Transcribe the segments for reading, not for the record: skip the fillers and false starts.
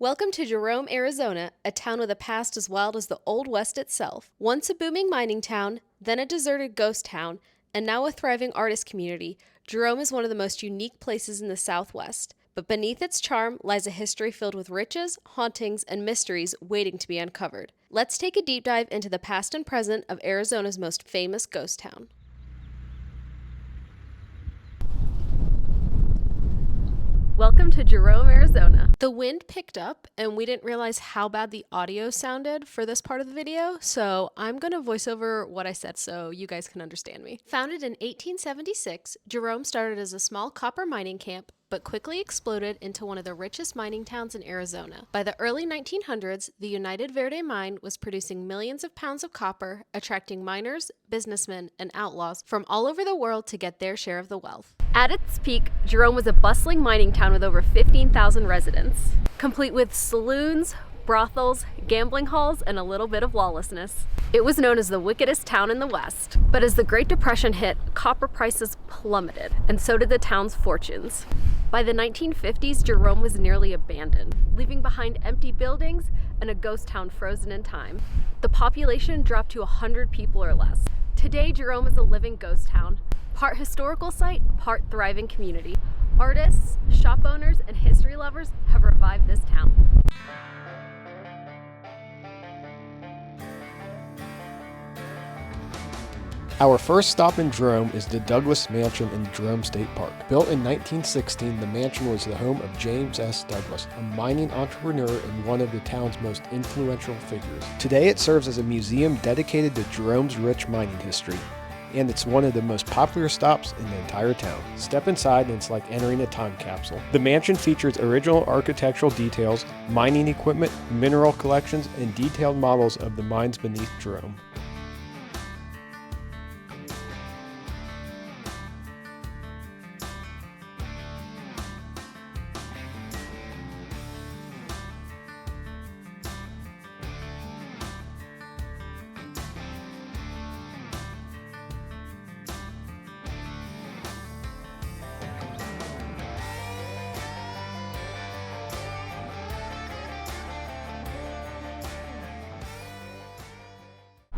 Welcome to Jerome, Arizona, a town with a past as wild as the Old West itself. Once a booming mining town, then a deserted ghost town, and now a thriving artist community, Jerome is one of the most unique places in the Southwest. But beneath its charm lies a history filled with riches, hauntings, and mysteries waiting to be uncovered. Let's take a deep dive into the past and present of Arizona's most famous ghost town. Welcome to Jerome, Arizona. The wind picked up and we didn't realize how bad the audio sounded for this part of the video, so I'm going to voice over what I said so you guys can understand me. Founded in 1876, Jerome started as a small copper mining camp but quickly exploded into one of the richest mining towns in Arizona. By the early 1900s, the United Verde mine was producing millions of pounds of copper, attracting miners, businessmen, and outlaws from all over the world to get their share of the wealth. At its peak, Jerome was a bustling mining town with over 15,000 residents, complete with saloons, brothels, gambling halls, and a little bit of lawlessness. It was known as the wickedest town in the West. But as the Great Depression hit, copper prices plummeted, and so did the town's fortunes. By the 1950s, Jerome was nearly abandoned, leaving behind empty buildings and a ghost town frozen in time. The population dropped to 100 people or less. Today, Jerome is a living ghost town, part historical site, part thriving community. Artists, shop owners, and history lovers have revived this town. Our first stop in Jerome is the Douglas Mansion in Jerome State Park. Built in 1916, the mansion was the home of James S. Douglas, a mining entrepreneur and one of the town's most influential figures. Today it serves as a museum dedicated to Jerome's rich mining history, and it's one of the most popular stops in the entire town. Step inside and it's like entering a time capsule. The mansion features original architectural details, mining equipment, mineral collections, and detailed models of the mines beneath Jerome.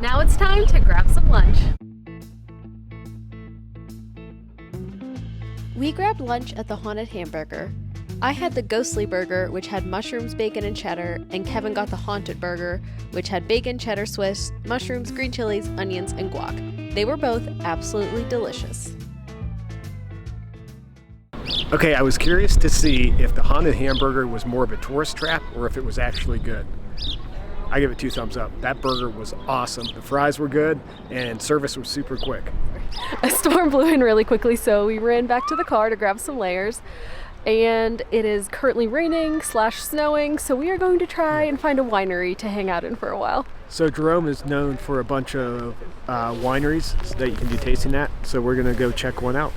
Now it's time to grab some lunch. We grabbed lunch at the Haunted Hamburger. I had the ghostly burger, which had mushrooms, bacon, and cheddar, and Kevin got the haunted burger, which had bacon, cheddar Swiss, mushrooms, green chilies, onions, and guac. They were both absolutely delicious. Okay, I was curious to see if the Haunted Hamburger was more of a tourist trap or if it was actually good. I give it 2 thumbs up. That burger was awesome. The fries were good and service was super quick. A storm blew in really quickly, so we ran back to the car to grab some layers. And it is currently raining / snowing, so we are going to try and find a winery to hang out in for a while. So Jerome is known for a bunch of wineries that you can do tasting at, so we're gonna go check one out.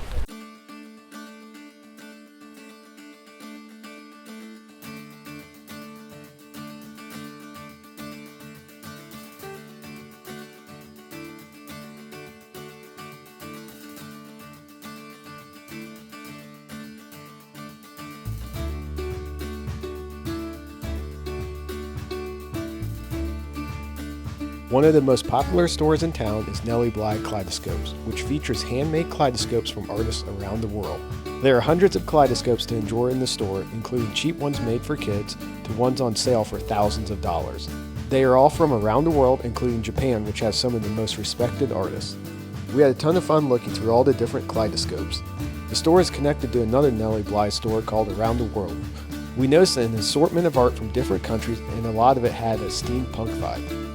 One of the most popular stores in town is Nellie Bly Kaleidoscopes, which features handmade kaleidoscopes from artists around the world. There are hundreds of kaleidoscopes to enjoy in the store, including cheap ones made for kids to ones on sale for thousands of dollars. They are all from around the world, including Japan, which has some of the most respected artists. We had a ton of fun looking through all the different kaleidoscopes. The store is connected to another Nellie Bly store called Around the World. We noticed an assortment of art from different countries, and a lot of it had a steampunk vibe.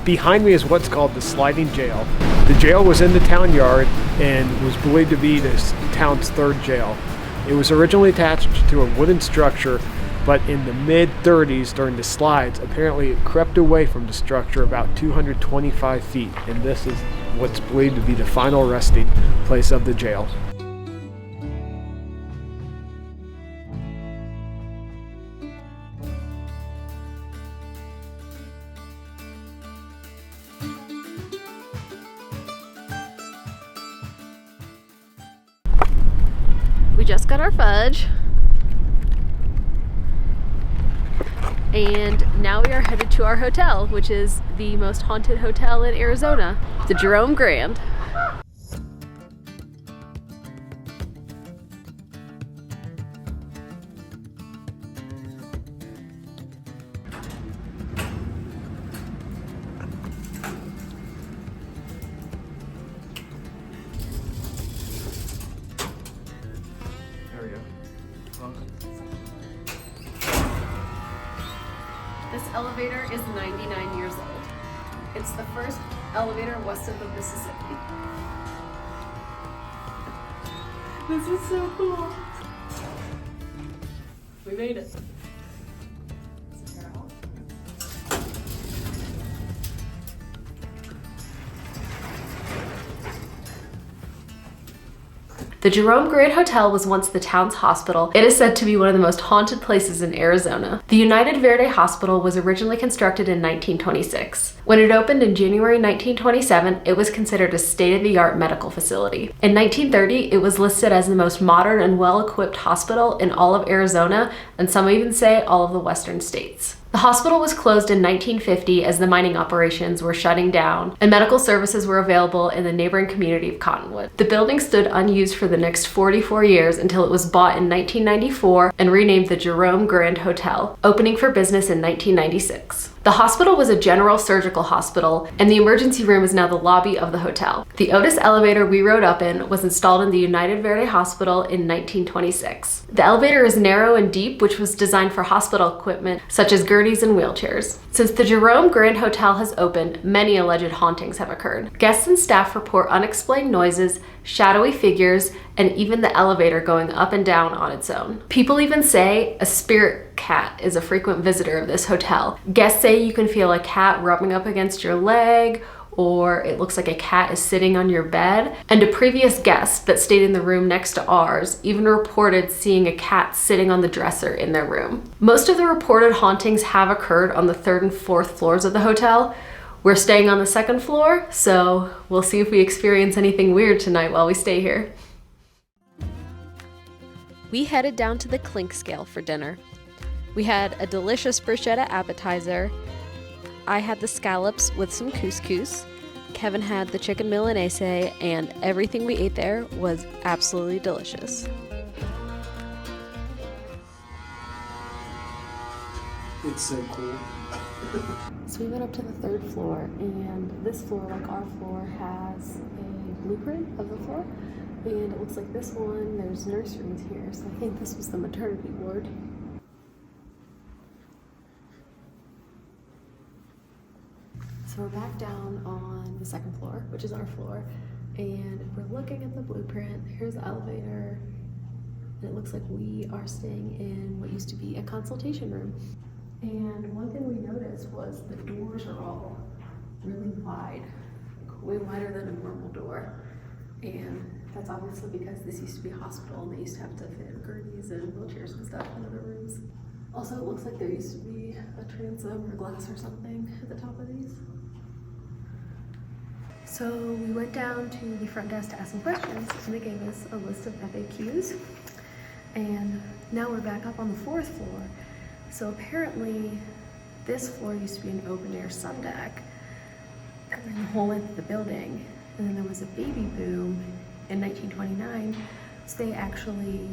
Behind me is what's called the sliding jail. The jail was in the town yard and was believed to be this town's 3rd jail. It was originally attached to a wooden structure, but in the mid-30s during the slides, apparently it crept away from the structure about 225 feet, and this is what's believed to be the final resting place of the jail. just got our fudge. And now we are headed to our hotel, which is the most haunted hotel in Arizona, the Jerome Grand. There we go. This elevator is 99 years old. It's the first elevator west of the Mississippi. This is so cool. We made it. The Jerome Grand Hotel was once the town's hospital. It is said to be one of the most haunted places in Arizona. The United Verde Hospital was originally constructed in 1926. When it opened in January 1927, it was considered a state-of-the-art medical facility. In 1930, it was listed as the most modern and well-equipped hospital in all of Arizona, and some even say all of the western states. The hospital was closed in 1950 as the mining operations were shutting down and medical services were available in the neighboring community of Cottonwood. The building stood unused for the next 44 years until it was bought in 1994 and renamed the Jerome Grand Hotel, opening for business in 1996. The hospital was a general surgical hospital, and the emergency room is now the lobby of the hotel. The Otis elevator we rode up in was installed in the United Verde Hospital in 1926. The elevator is narrow and deep, which was designed for hospital equipment such as gurneys and wheelchairs. Since the Jerome Grand Hotel has opened, many alleged hauntings have occurred. Guests and staff report unexplained noises, shadowy figures, and even the elevator going up and down on its own. People even say a spirit cat is a frequent visitor of this hotel. Guests say you can feel a cat rubbing up against your leg, or it looks like a cat is sitting on your bed. And a previous guest that stayed in the room next to ours even reported seeing a cat sitting on the dresser in their room. Most of the reported hauntings have occurred on the 3rd and 4th floors of the hotel. We're staying on the 2nd floor, so we'll see if we experience anything weird tonight while we stay here. We headed down to the Clinkscale for dinner. We had a delicious bruschetta appetizer. I had the scallops with some couscous. Kevin had the chicken milanese, and everything we ate there was absolutely delicious. It's so cool. So we went up to the 3rd floor, and this floor, like our floor, has a blueprint of the floor. And it looks like this one, there's nurseries here, so I think this was the maternity ward. So we're back down on the 2nd floor, which is our floor, and we're looking at the blueprint. Here's the elevator, and it looks like we are staying in what used to be a consultation room. And one thing we noticed was the doors are all really wide, like way wider than a normal door. And that's obviously because this used to be a hospital and they used to have to fit gurneys and wheelchairs and stuff in other rooms. Also, it looks like there used to be a transom or glass or something at the top of these. So we went down to the front desk to ask some questions, and they gave us a list of FAQs. And now we're back up on the 4th floor. So apparently this floor used to be an open air sun deck covering the whole length of the building. And then there was a baby boom in 1929, so they actually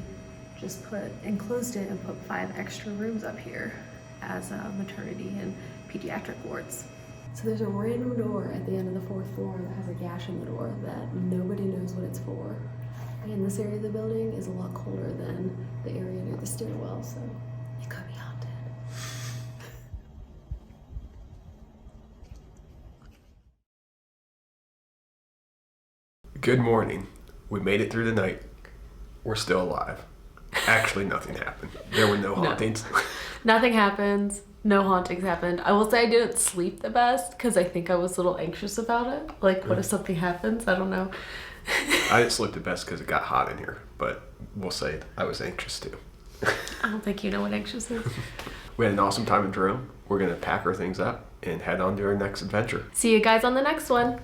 just enclosed it and put 5 extra rooms up here as maternity and pediatric wards. So there's a random door at the end of the 4th floor that has a gash in the door that nobody knows what it's for. And this area of the building is a lot colder than the area near the stairwell, so it could be haunted. Good morning. We made it through the night. We're still alive. Actually, nothing happened. There were no hauntings. Nothing happens. No hauntings happened. I will say I didn't sleep the best because I think I was a little anxious about it. Like, what if something happens? I don't know. I didn't sleep the best because it got hot in here, but we'll say I was anxious too. I don't think you know what anxious is. We had an awesome time in Jerome. We're going to pack our things up and head on to our next adventure. See you guys on the next one.